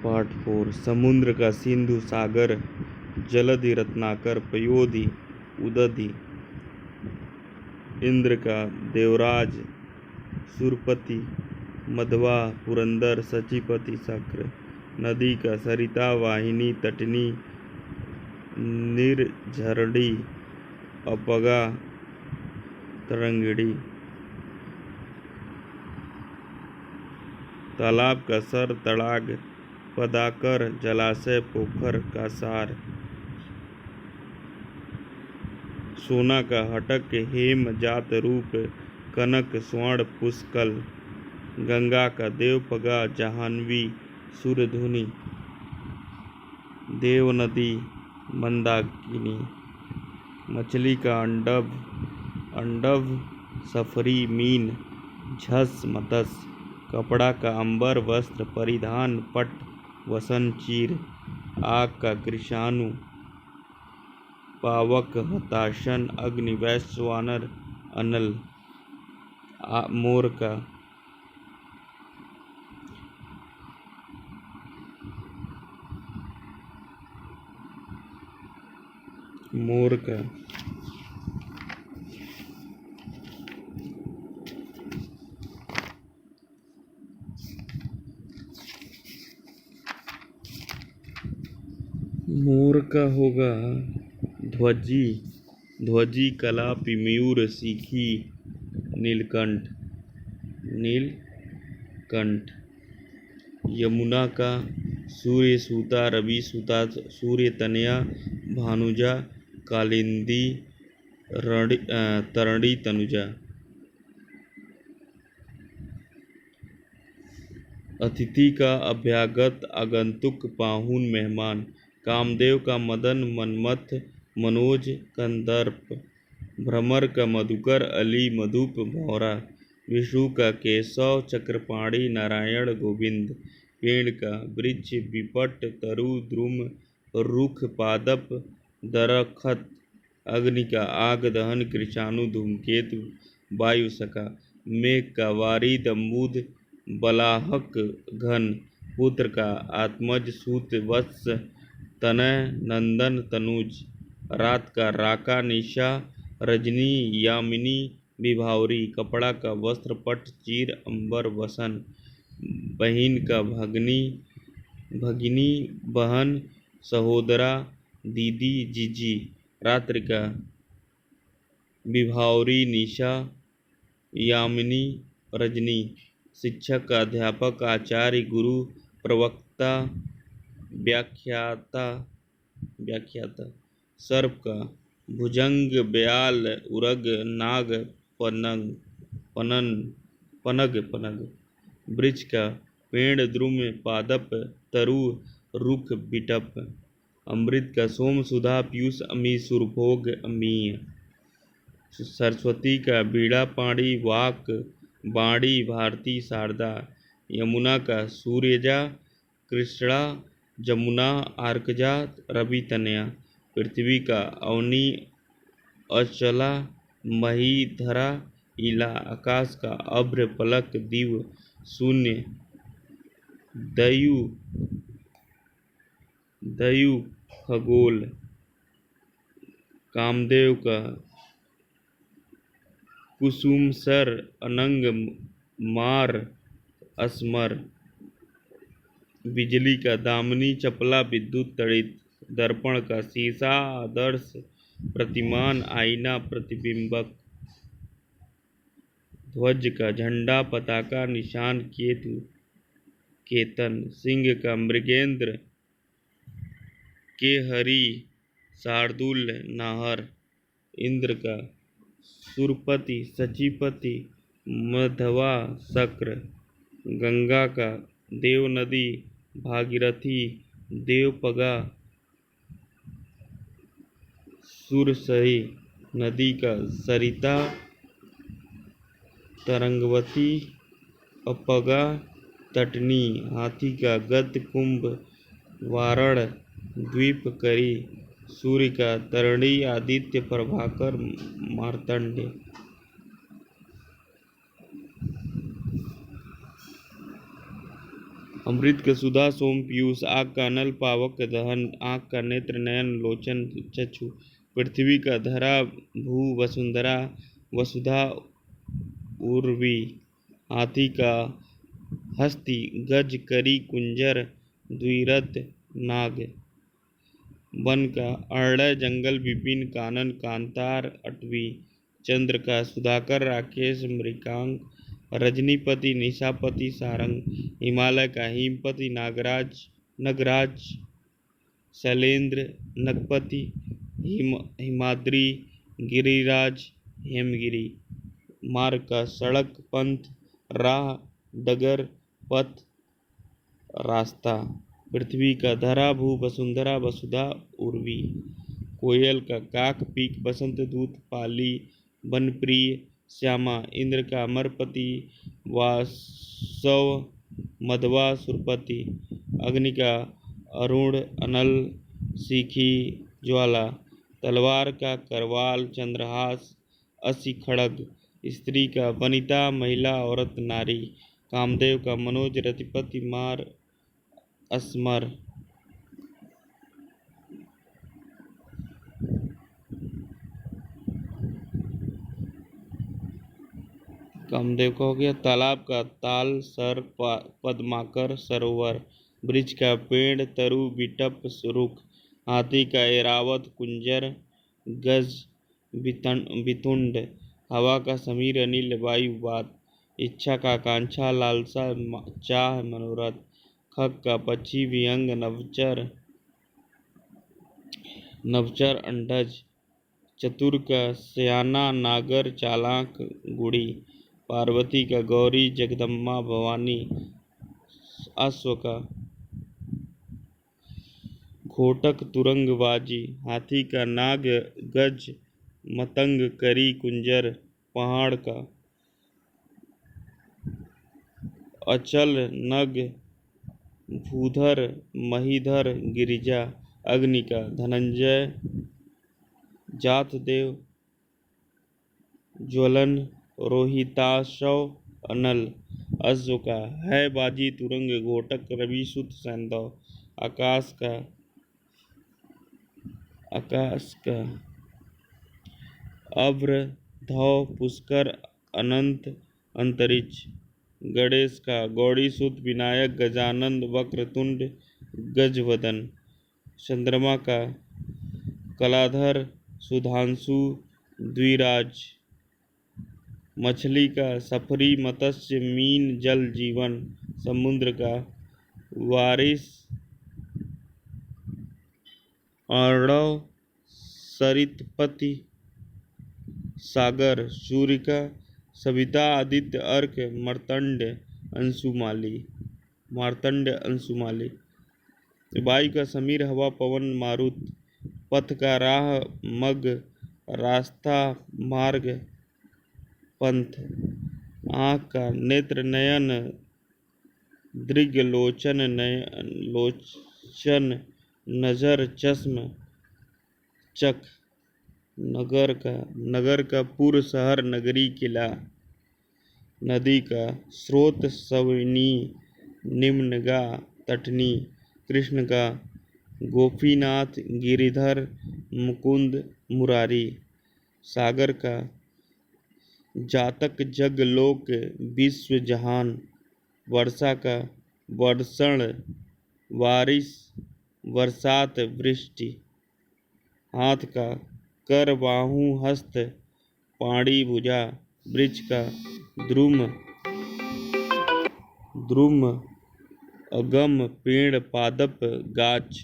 Part 4। समुद्र का सिंधु सागर, जलधि रत्नाकर, पयोधि उदधि। इंद्र का देवराज, सुरपति, मध्वा, पुरंदर, सचिपति, शक्र। नदी का सरिता, वाहिनी, तटनी, निर्झरणी, अपगा, तरंगिणी। तालाब का सर, तड़ाग, पदाकर, जलाशय, पोखर का सार। सोना का हटक, हेम, जात, रूप, कनक, स्वर्ण, पुष्कल। गंगा का देवपगा, जाह्नवी, सूर्यधुनी। देव नदी, मंदाकिनी। मछली का अंडव, सफरी, मीन, झस, मत्स्य। कपड़ा का अंबर, वस्त्र, परिधान, पट, वसन, चीर। आग का कृशाणु, पावक, हताशन, अग्नि, वैश्वानर, अनल। मोर का मोर का मोर का होगा ध्वजी, ध्वजी, कलापी, मयूर, सीखी, नीलकंठ, नीलकंठ। यमुना का सूर्य सूता, रवि सूता, सूर्य तनया, भानुजा, कालिंदी, तरणी, तनुजा। अतिथि का अभ्यागत, आगंतुक, पाहुन, मेहमान। कामदेव का मदन, मन्मथ, मनोज, कंदर्प। भ्रमर का मधुकर, अली, मधुप, भौरा। विष्णु का केशव, चक्रपाणि, नारायण, गोविंद। पेड़ का वृक्ष, विपट, तरु, द्रुम, रुख, पादप, दरखत। अग्नि का आग, दहन, कृशाणु, धूमकेतु, वायु सखा। मेघ का वारी, दम्बुद, बलाहक, घन। पुत्र का आत्मज, सूत, वत्स, तनय, नंदन, तनुज। रात का राका, निशा, रजनी, यामिनी, विभावरी। कपड़ा का वस्त्र, पट, चीर, अंबर, वसन। बहिन का भगिनी, बहन, सहोदरा, दीदी, जीजी। रात्रि का विभावरी, निशा, यामिनी, रजनी। शिक्षक का अध्यापक, आचार्य, गुरु, प्रवक्ता, व्याख्याता। सर्प का भुजंग, ब्याल, उरग, नाग, पनग। वृक्ष का पेड़, द्रुम, पादप, तरु, रुख, बिटप। अमृत का सोम, सुधा, पीयूष, अमी, सुरभोग, अमीय। सरस्वती का बीड़ा, पाणी, वाक, वाणी, भारती, शारदा। यमुना का सूर्यजा, कृष्णा, जमुना, आर्कजा, रवि, तनया। पृथ्वी का अवनी, अचला, मही, धरा, इला। आकाश का अभ्र, पलक, दिव, शून्य, दयु, खगोल। कामदेव का कुसुमसर, अनंग, मार, असमर। बिजली का दामिनी, चपला, विद्युत, तड़ित। दर्पण का शीशा, आदर्श, प्रतिमान, आईना, प्रतिबिंबक। ध्वज का झंडा, पताका, निशान, केतु, केतन। सिंह का मृगेंद्र, केहरी, शार्दूल, नाहर। इंद्र का सुरपति, सचिपति, मध्वा, शक्र। गंगा का देव नदी, भागीरथी, देवपगा, सुरसरी। नदी का सरिता, तरंगवती, अपगा, तटनी। हाथी का गद, कुंभ, वारण, द्वीप, करी। सूर्य का तरणी, आदित्य, प्रभाकर, मार्तंड। अमृत का सुधा सोम पीयूष, आग का अनल पावक दहन, आँख का नेत्र नयन लोचन चक्षु, पृथ्वी का धरा भू वसुंधरा वसुधा उर्वी, हाथी का हस्ती गज करी कुंजर द्विरथ नाग, वन का अरण्य जंगल विपिन कानन कांतार अटवी, चंद्र का सुधाकर राकेश मृगांक, रजनीपति निशापति सारंग, हिमालय का हिमपति नगराज शैलेंद्र नगपति, हिमाद्री गिरिराज हेमगिरी, मार्ग का सड़क पंथ राह डगर पथ रास्ता, पृथ्वी का धरा भू वसुंधरा वसुधा उर्वी, कोयल का काक पीक बसंत दूत पाली बनप्रिय श्यामा, इंद्र का अमरपति वासव मधवा सुरपति, अग्नि का अरुण अनल सीखी ज्वाला, तलवार का करवाल चंद्रहास असी खड़ग, स्त्री का वनिता महिला औरत नारी, कामदेव का मनोज रतिपति मार अस्मर, कामदेव का हो गया। तालाब का ताल सर पद्माकर सरोवर, वृक्ष का पेड़ तरु बिटप रुख, हाथी का ऐरावत कुंजर गज बितुंड, हवा का समीर अनिल वायु बात, इच्छा का आकांक्षा लालसा चाह मनोरथ, खग का पक्षी विहंग नवचर अंडज, चतुर का सयाना नागर चालाक गुड़ी, पार्वती का गौरी जगदम्बा भवानी, अश्व का घोटक तुरंग बाजी, हाथी का नाग गज मतंग करी कुंजर, पहाड़ का अचल नग भूधर महीधर गिरिजा, अग्नि का धनंजय जातदेव ज्वलन रोहिताशव अनल, अश्व का है बाजी तुरंग घोटक रवि सुत सैंधव, आकाश का अभ्र धव पुष्कर अनंत अंतरिक्ष, गणेश का गौड़ी सुत विनायक गजानंद वक्रतुंड गजवदन, चंद्रमा का कलाधर सुधांशु द्विराज, मछली का सफरी मत्स्य मीन जल जीवन, समुद्र का वारिस अर्णव सरितपति सागर, सूर्य का सविता आदित्य अर्क मार्तंड अंशुमाली, वायु का समीर हवा पवन मारुत, पथ का राह मग रास्ता मार्ग पंथ, आँख का नेत्र नयन दृग लोचन नजर चश्म चख, नगर का पुर शहर नगरी किला, नदी का स्रोत सवनी निम्नगा तटनी, कृष्ण का गोपीनाथ गिरिधर मुकुंद मुरारी, सागर का जातक जग लोक विश्व जहान, वर्षा का वर्षण वारिस बरसात वृष्टि, हाथ का कर बाहु हस्त पाणी भुजा, वृक्ष का द्रुम अगम पेड़ पादप गाछ,